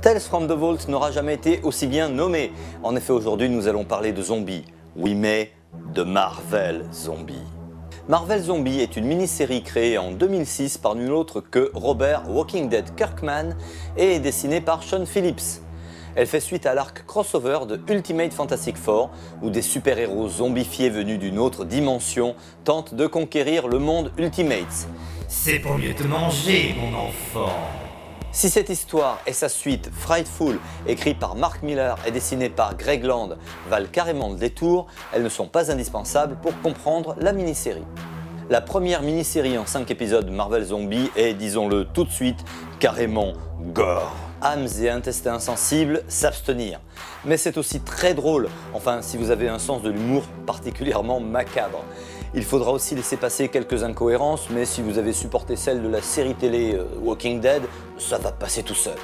Tales from the Vault n'aura jamais été aussi bien nommé. En effet, aujourd'hui, nous allons parler de zombies. Oui, mais de Marvel Zombies. Marvel Zombies est une mini-série créée en 2006 par nul autre que Robert Walking Dead Kirkman et dessinée par Sean Phillips. Elle fait suite à l'arc crossover de Ultimate Fantastic Four, où des super-héros zombifiés venus d'une autre dimension tentent de conquérir le monde Ultimate. C'est pour mieux te manger, mon enfant. Si cette histoire et sa suite Frightful, écrite par Mark Millar et dessinée par Greg Land, valent carrément le détour, elles ne sont pas indispensables pour comprendre la mini-série. La première mini-série en 5 épisodes Marvel Zombies est, disons-le tout de suite, carrément gore. Âmes et intestins sensibles, s'abstenir. Mais c'est aussi très drôle, enfin si vous avez un sens de l'humour particulièrement macabre. Il faudra aussi laisser passer quelques incohérences, mais si vous avez supporté celle de la série télé Walking Dead, ça va passer tout seul.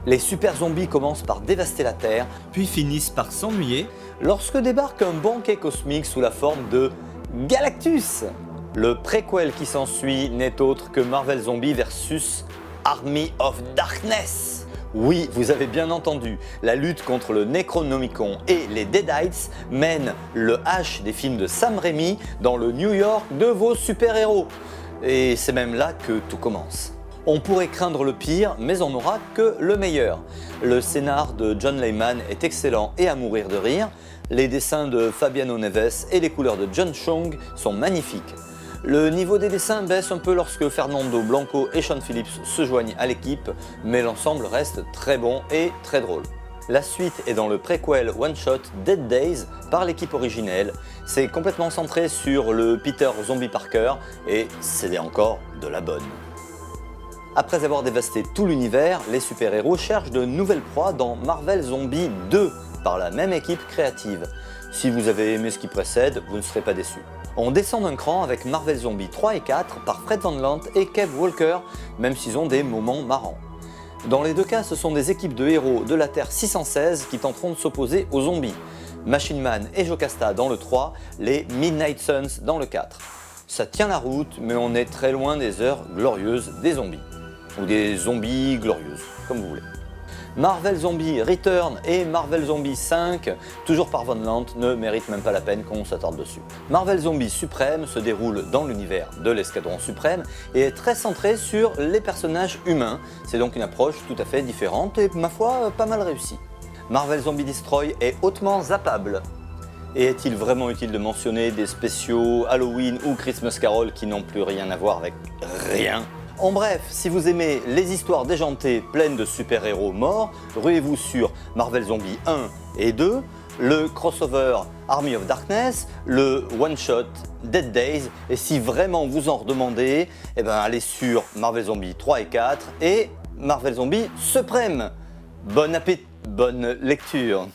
Les super zombies commencent par dévaster la Terre, Puis finissent par s'ennuyer. lorsque débarque un banquet cosmique sous la forme de Galactus. Le préquel qui s'ensuit n'est autre que Marvel Zombies versus Army of Darkness. Oui, vous avez bien entendu, la lutte contre le Necronomicon et les Deadites mène le H des films de Sam Raimi dans le New York de vos super-héros. Et c'est même là que tout commence. On pourrait craindre le pire, mais on n'aura que le meilleur. Le scénar de John Layman est excellent et à mourir de rire. Les dessins de Fabiano Neves et les couleurs de John Chong sont magnifiques. Le niveau des dessins baisse un peu lorsque Fernando Blanco et Sean Phillips se joignent à l'équipe, mais l'ensemble reste très bon et très drôle. La suite est dans le préquel one-shot Dead Days par l'équipe originelle. C'est complètement centré sur le Peter Zombie Parker et c'est encore de la bonne. Après avoir dévasté tout l'univers, les super-héros cherchent de nouvelles proies dans Marvel Zombies 2 par la même équipe créative. Si vous avez aimé ce qui précède, vous ne serez pas déçus. On descend d'un cran avec Marvel Zombies 3 et 4 par Fred Van Lent et Kev Walker, même s'ils ont des moments marrants. Dans les deux cas, ce sont des équipes de héros de la Terre 616 qui tenteront de s'opposer aux zombies. Machine Man et Jocasta dans le 3, les Midnight Suns dans le 4. Ça tient la route, mais on est très loin des heures glorieuses des zombies. Ou des zombies glorieuses, comme vous voulez. Marvel Zombies Return et Marvel Zombies 5, toujours par Van Lent, ne méritent même pas la peine qu'on s'attarde dessus. Marvel Zombies Supreme se déroule dans l'univers de l'Escadron Suprême et est très centré sur les personnages humains. C'est donc une approche tout à fait différente et, ma foi, pas mal réussie. Marvel Zombie Destroy est hautement zappable. Et est-il vraiment utile de mentionner des spéciaux Halloween ou Christmas Carol qui n'ont plus rien à voir avec rien ? En bref, si vous aimez les histoires déjantées pleines de super-héros morts, ruez-vous sur Marvel Zombies 1 et 2, le crossover Army of Darkness, le one-shot Dead Days, et si vraiment vous en redemandez, allez sur Marvel Zombies 3 et 4 et Marvel Zombies Supreme. Bon appétit, bonne lecture.